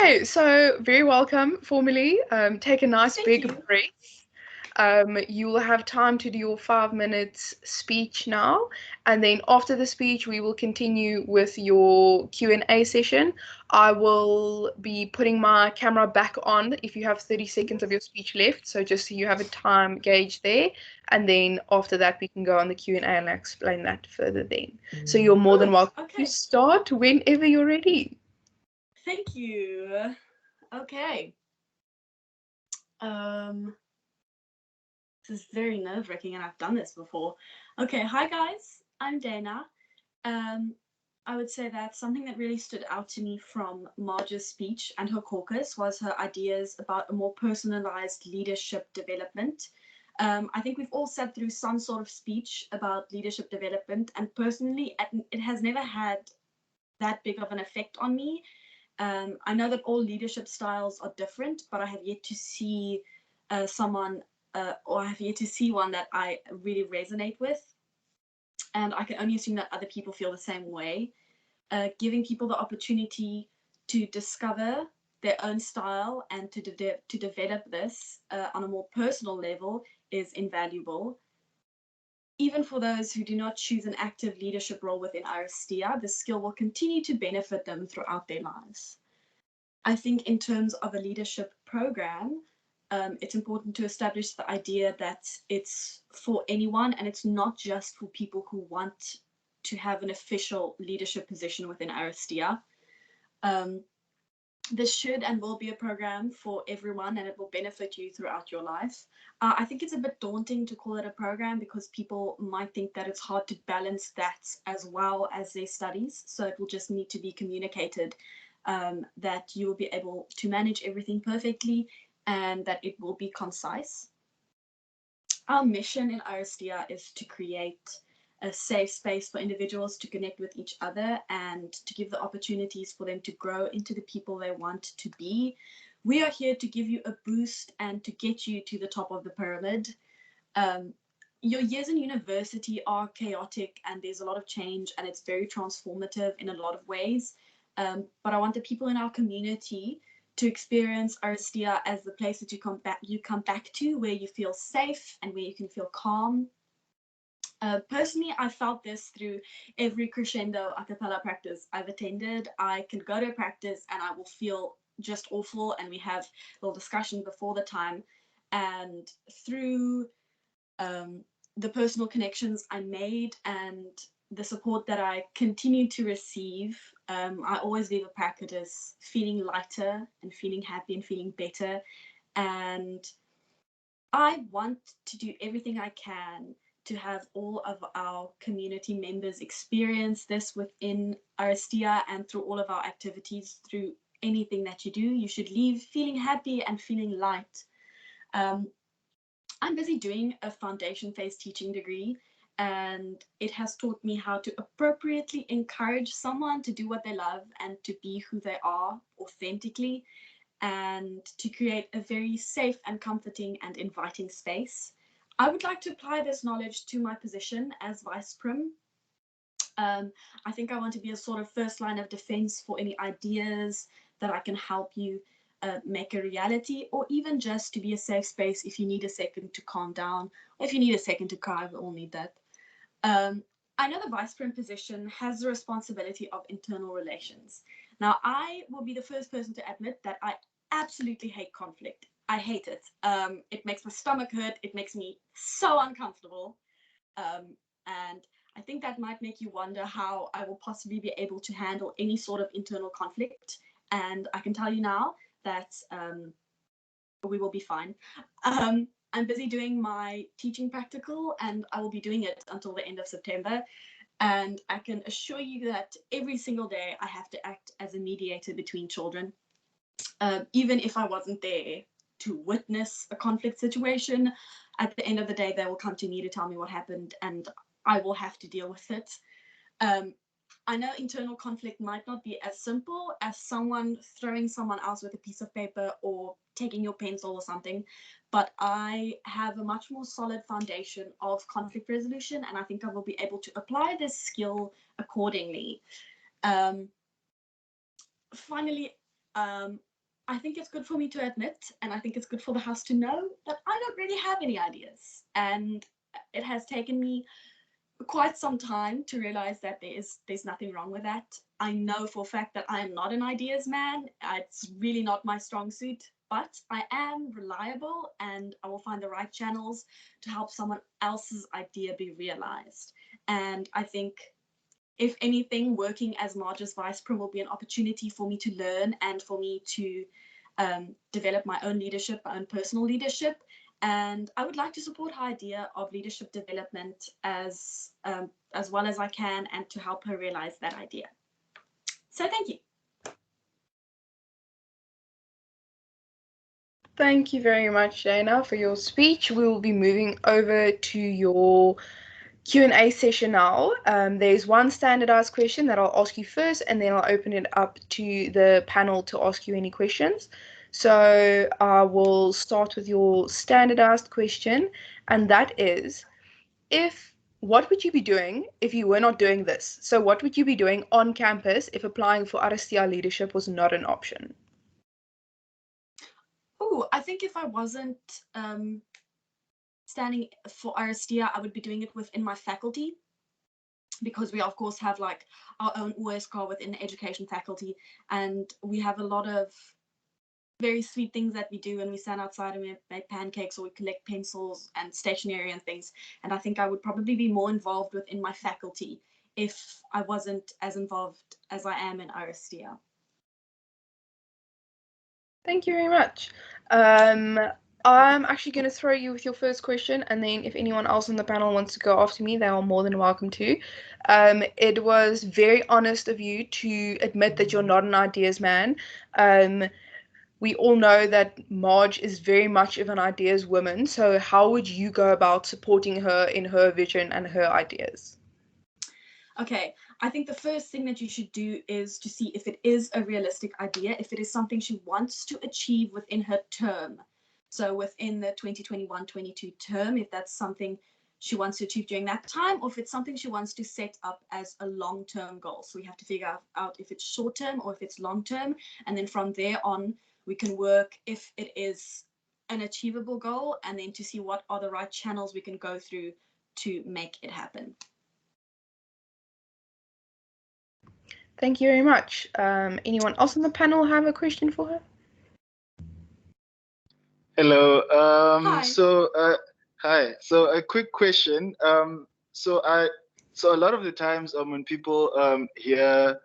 Okay, so very welcome formally. Take a nice Thank big you. breath. You will have time to do your 5 minutes speech now, and then after the speech, we will continue with your Q&A session. I will be putting my camera back on if you have 30 seconds of your speech left, so just so you have a time gauge there, and then after that, we can go on the Q&A and I'll explain that further then. So you're more than Oh, welcome to okay. start whenever you're ready. Thank you. Okay. Um, this is very nerve-wracking, and I've done this before. Okay, hi guys. I'm Dayna. Um, I would say that something that really stood out to me from Marge's speech and her caucus was her ideas about a more personalized leadership development. I think we've all sat through some sort of speech about leadership development, and personally, it has never had that big of an effect on me. I know that all leadership styles are different, but I have yet to see or I have yet to see one that I really resonate with. And I can only assume that other people feel the same way. Giving people the opportunity to discover their own style and to develop this on a more personal level is invaluable. Even for those who do not choose an active leadership role within Aristia, this skill will continue to benefit them throughout their lives. I think in terms of a leadership program, it's important to establish the idea that it's for anyone and it's not just for people who want to have an official leadership position within Aristia. Um, this should and will be a program for everyone and it will benefit you throughout your life. I think it's a bit daunting to call it a program because people might think that it's hard to balance that as well as their studies. So it will just need to be communicated that you will be able to manage everything perfectly and that it will be concise. Our mission in Aristia is to create a safe space for individuals to connect with each other and to give the opportunities for them to grow into the people they want to be. We are here to give you a boost and to get you to the top of the pyramid. Um, your years in university are chaotic and there's a lot of change and it's very transformative in a lot of ways. But I want the people in our community to experience Aristia as the place that you come back to where you feel safe and where you can feel calm. Personally, I felt this through every crescendo a cappella practice I've attended. I can go to a practice and I will feel just awful, and we have a little discussion before the time. And through the personal connections I made and the support that I continue to receive, I always leave a practice feeling lighter and feeling happy and feeling better. And I want to do everything I can to have all of our community members experience this within Aristia and through all of our activities, through anything that you do. You should leave feeling happy and feeling light. Um, I'm busy doing a foundation phase teaching degree, and it has taught me how to appropriately encourage someone to do what they love and to be who they are authentically, and to create a very safe and comforting and inviting space. I would like to apply this knowledge to my position as Vice Prim. I think I want to be a sort of first line of defense for any ideas that I can help you make a reality, or even just to be a safe space if you need a second to calm down, or if you need a second to cry. We all need that. Um, I know the vice prim position has the responsibility of internal relations. Now, I will be the first person to admit that I absolutely hate conflict. I hate it. It makes my stomach hurt. It makes me so uncomfortable. And I think that might make you wonder how I will possibly be able to handle any sort of internal conflict. And I can tell you now that we will be fine. I'm busy doing my teaching practical and I will be doing it until the end of September. And I can assure you that every single day I have to act as a mediator between children. Even if I wasn't there to witness a conflict situation, at the end of the day, they will come to me to tell me what happened and I will have to deal with it. Um, I know internal conflict might not be as simple as someone throwing someone else with a piece of paper or taking your pencil or something, but I have a much more solid foundation of conflict resolution, and I think I will be able to apply this skill accordingly. Um, Finally, I think it's good for me to admit, and I think it's good for the house to know that I don't really have any ideas. And it has taken me quite some time to realize that there's nothing wrong with that. I know for a fact that I am not an ideas man. It's really not my strong suit, but I am reliable and I will find the right channels to help someone else's idea be realized. And I think if anything, working as Marge's vice prim will be an opportunity for me to learn and for me to develop my own leadership, my own personal leadership. And I would like to support her idea of leadership development as well as I can, and to help her realize that idea. So thank you. Thank you very much, Dayna, for your speech. We will be moving over to your Q&A session now. There's one standardized question that I'll ask you first, and then I'll open it up to the panel to ask you any questions. So I will start with your standardized question, and that is, what would you be doing if you were not doing this? So what would you be doing on campus if applying for RSTI leadership was not an option? Oh, I think if I wasn't standing for RSTI, I would be doing it within my faculty, because we of course have like our own USK within the education faculty, and we have a lot of very sweet things that we do, and we stand outside and we make pancakes, or we collect pencils and stationery and things. And I think I would probably be more involved within my faculty if I wasn't as involved as I am in RSTI. Thank you very much. I'm actually going to throw you with your first question, and then if anyone else on the panel wants to go after me, they are more than welcome to. It was very honest of you to admit that you're not an ideas man. We all know that Marge is very much of an ideas woman, so how would you go about supporting her in her vision and her ideas? Okay, I think the first thing that you should do is to see if it is a realistic idea, if it is something she wants to achieve within her term. So within the 2021-22 term, if that's something she wants to achieve during that time, or if it's something she wants to set up as a long-term goal. So we have to figure out if it's short-term or if it's long-term, and then from there on, we can work if it is an achievable goal, and then to see what are the right channels we can go through to make it happen. Thank you very much. Anyone else on the panel have a question for her? Hello. Hi. Hi. So a quick question. So a lot of the times when people hear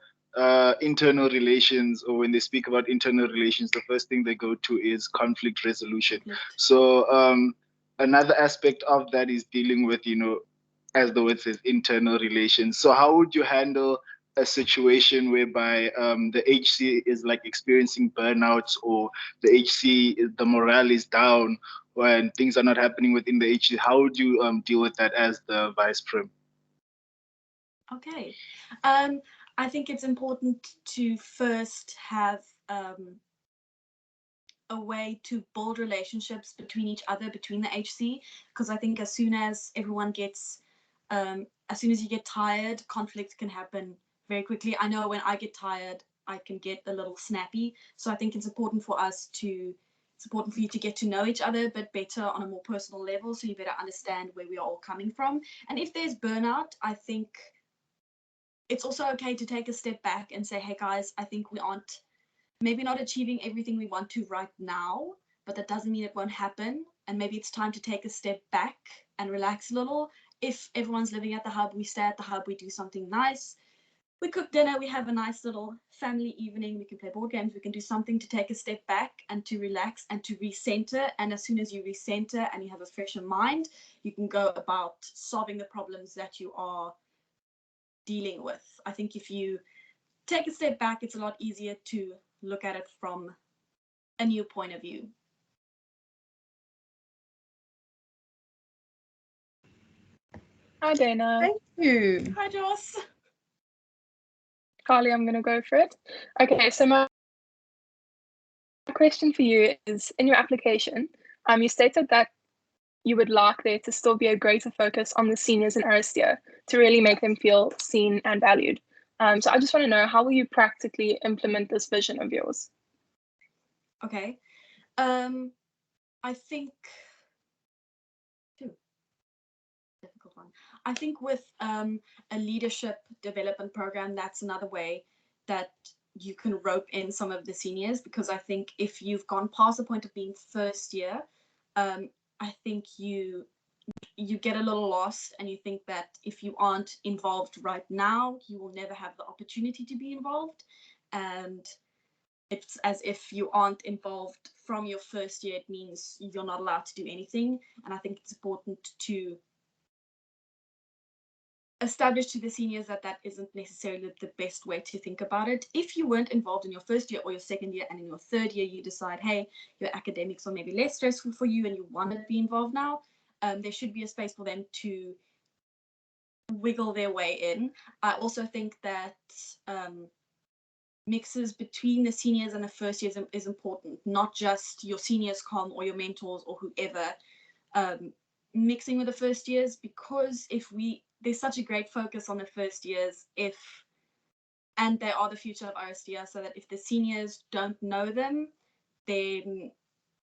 internal relations, or when they speak about internal relations, the first thing they go to is conflict resolution. So another aspect of that is dealing with, as the word says, internal relations. So how would you handle a situation whereby the HC is like experiencing burnouts, or the HC, the morale is down, when things are not happening within the HC? How would you deal with that as the vice prim? Okay. I think it's important to first have a way to build relationships between each other, between the HC, because I think as soon as everyone gets, as soon as you get tired, conflict can happen very quickly. I know when I get tired, I can get a little snappy. So I think it's important for you to get to know each other a bit better on a more personal level, so you better understand where we are all coming from. And if there's burnout, I think it's also okay to take a step back and say, hey guys, I think we aren't maybe not achieving everything we want to right now, but that doesn't mean it won't happen. And maybe it's time to take a step back and relax a little. If everyone's living at the hub, we stay at the hub, we do something nice. We cook dinner, we have a nice little family evening, we can play board games, we can do something to take a step back and to relax and to recenter. And as soon as you recenter and you have a fresher mind, you can go about solving the problems that you are dealing with. I think if you take a step back, it's a lot easier to look at it from a new point of view. Hi, Dayna. Thank you. Hi, Joss. Carly, I'm going to go for it. Okay, so my question for you is, in your application, you stated that you would like there to still be a greater focus on the seniors in RSTO to really make them feel seen and valued. So I just want to know, how will you practically implement this vision of yours? Okay. I think difficult one. I think with a leadership development program, that's another way that you can rope in some of the seniors, because I think if you've gone past the point of being first year, I think you get a little lost, and you think that if you aren't involved right now, you will never have the opportunity to be involved. And it's as if you aren't involved from your first year, it means you're not allowed to do anything. And I think it's important to establish to the seniors that that isn't necessarily the best way to think about it. If you weren't involved in your first year or your second year, and in your third year you decide, hey, your academics are maybe less stressful for you and you want to be involved now, there should be a space for them to wiggle their way in. I also think that mixes between the seniors and the first years is important, not just your seniors com or your mentors or whoever mixing with the first years, because there's such a great focus on the first years, and they are the future of RSDR, so that if the seniors don't know them, then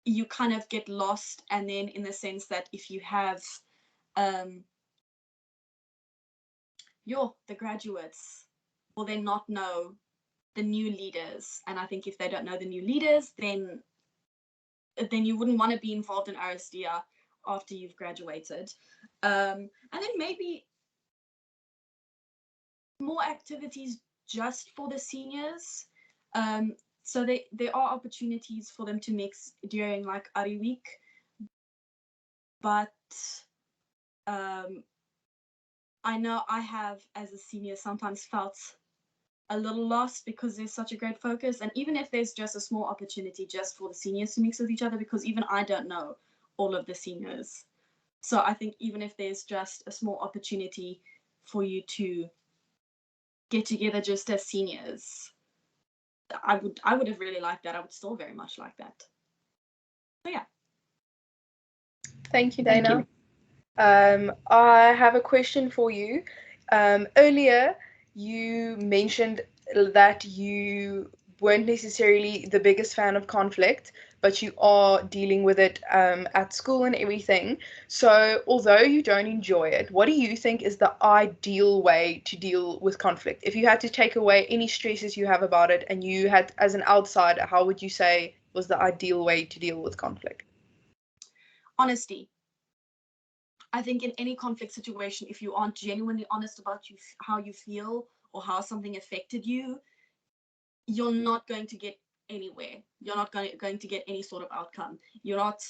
you kind of get lost. And then in the sense that if you have the graduates will then not know the new leaders, and I think if they don't know the new leaders, then you wouldn't want to be involved in RSDR after you've graduated. And then maybe more activities just for the seniors. So there are opportunities for them to mix during like Ari Week, but I know I have, as a senior, sometimes felt a little lost because there's such a great focus. And even if there's just a small opportunity just for the seniors to mix with each other, because even I don't know all of the seniors. So I think even if there's just a small opportunity for you to get together just as seniors, I would have really liked that. I would still very much like that. So yeah. Thank you, Dayna. I have a question for you. Earlier, you mentioned that you weren't necessarily the biggest fan of conflict, but you are dealing with it at school and everything. So, although you don't enjoy it, what do you think is the ideal way to deal with conflict? If you had to take away any stresses you have about it, and you had, as an outsider, how would you say was the ideal way to deal with conflict? Honesty. I think in any conflict situation, if you aren't genuinely honest about how you feel or how something affected you, you're not going to get anywhere. You're not going to get any sort of outcome. You're not.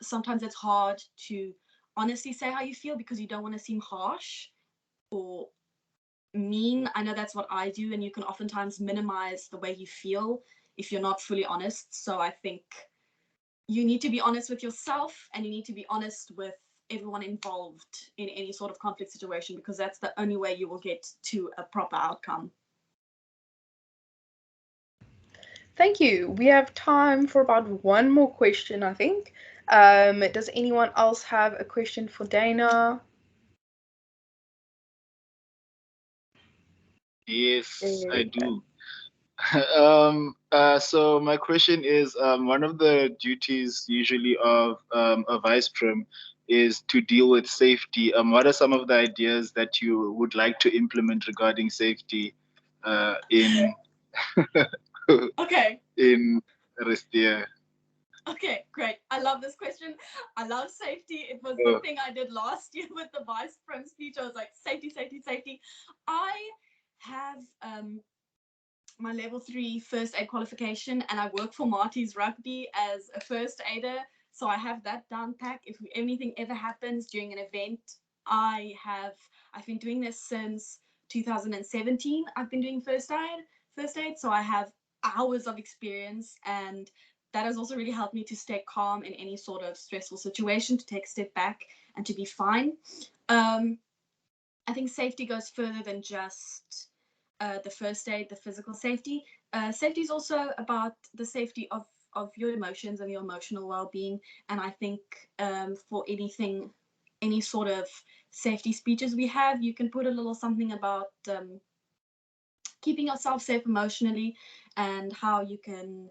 Sometimes it's hard to honestly say how you feel because you don't want to seem harsh or mean. I know that's what I do, and you can oftentimes minimize the way you feel if you're not fully honest. So I think you need to be honest with yourself, and you need to be honest with everyone involved in any sort of conflict situation, because that's the only way you will get to a proper outcome. Thank you. We have time for about one more question, I think. Does anyone else have a question for Dayna? Yes, I do. So my question is, one of the duties usually of a vice prim is to deal with safety. What are some of the ideas that you would like to implement regarding safety in Okay. in Aristia? Okay, great. I love this question. I love safety. It was the thing I did last year with the vice prim speech. I was like, safety, safety, safety. I have my level 3 first aid qualification, and I work for Marty's Rugby as a first aider. So I have that down pack. If anything ever happens during an event, I've been doing this since 2017. I've been doing first aid. So I have hours of experience, and that has also really helped me to stay calm in any sort of stressful situation, to take a step back and to be fine. I think safety goes further than just the first aid, the physical safety. Safety is also about the safety of your emotions and your emotional well-being. And I think for any sort of safety speeches we have, you can put a little something about keeping yourself safe emotionally, and how you can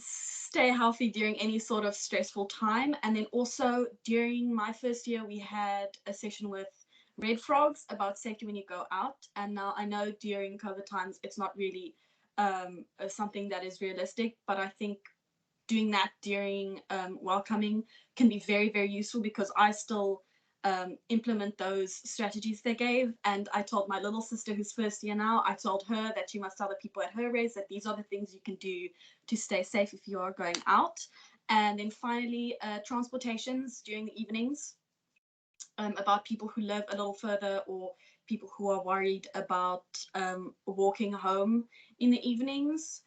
stay healthy during any sort of stressful time. And then also during my first year, we had a session with Red Frogs about safety when you go out. And now I know during COVID times, it's not really something that is realistic, but I think doing that during welcoming can be very, very useful, because I still implement those strategies they gave. And I told my little sister, who's first year now, I told her that she must tell the people at her race that these are the things you can do to stay safe if you are going out. And then finally, transportations during the evenings, about people who live a little further, or people who are worried about walking home in the evenings,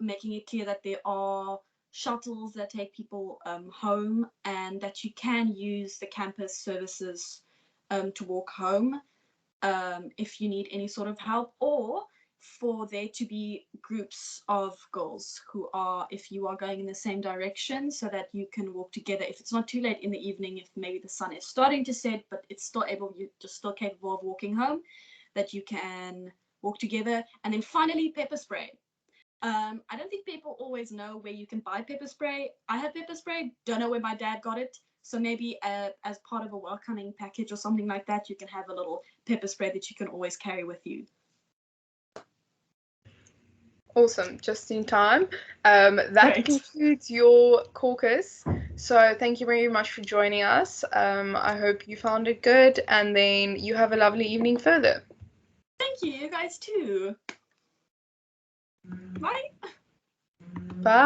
making it clear that there are shuttles that take people home, and that you can use the campus services to walk home if you need any sort of help, or for there to be groups of girls who are, if you are going in the same direction, so that you can walk together. If it's not too late in the evening, if maybe the sun is starting to set, but it's still you're still capable of walking home, that you can walk together. And then finally, pepper spray. I don't think people always know where you can buy pepper spray. I have pepper spray, don't know where my dad got it. So maybe as part of a welcoming package or something like that, you can have a little pepper spray that you can always carry with you. Awesome, just in time. That concludes your caucus. So thank you very much for joining us. I hope you found it good, and then you have a lovely evening further. Thank you, you guys too. Bye. Bye.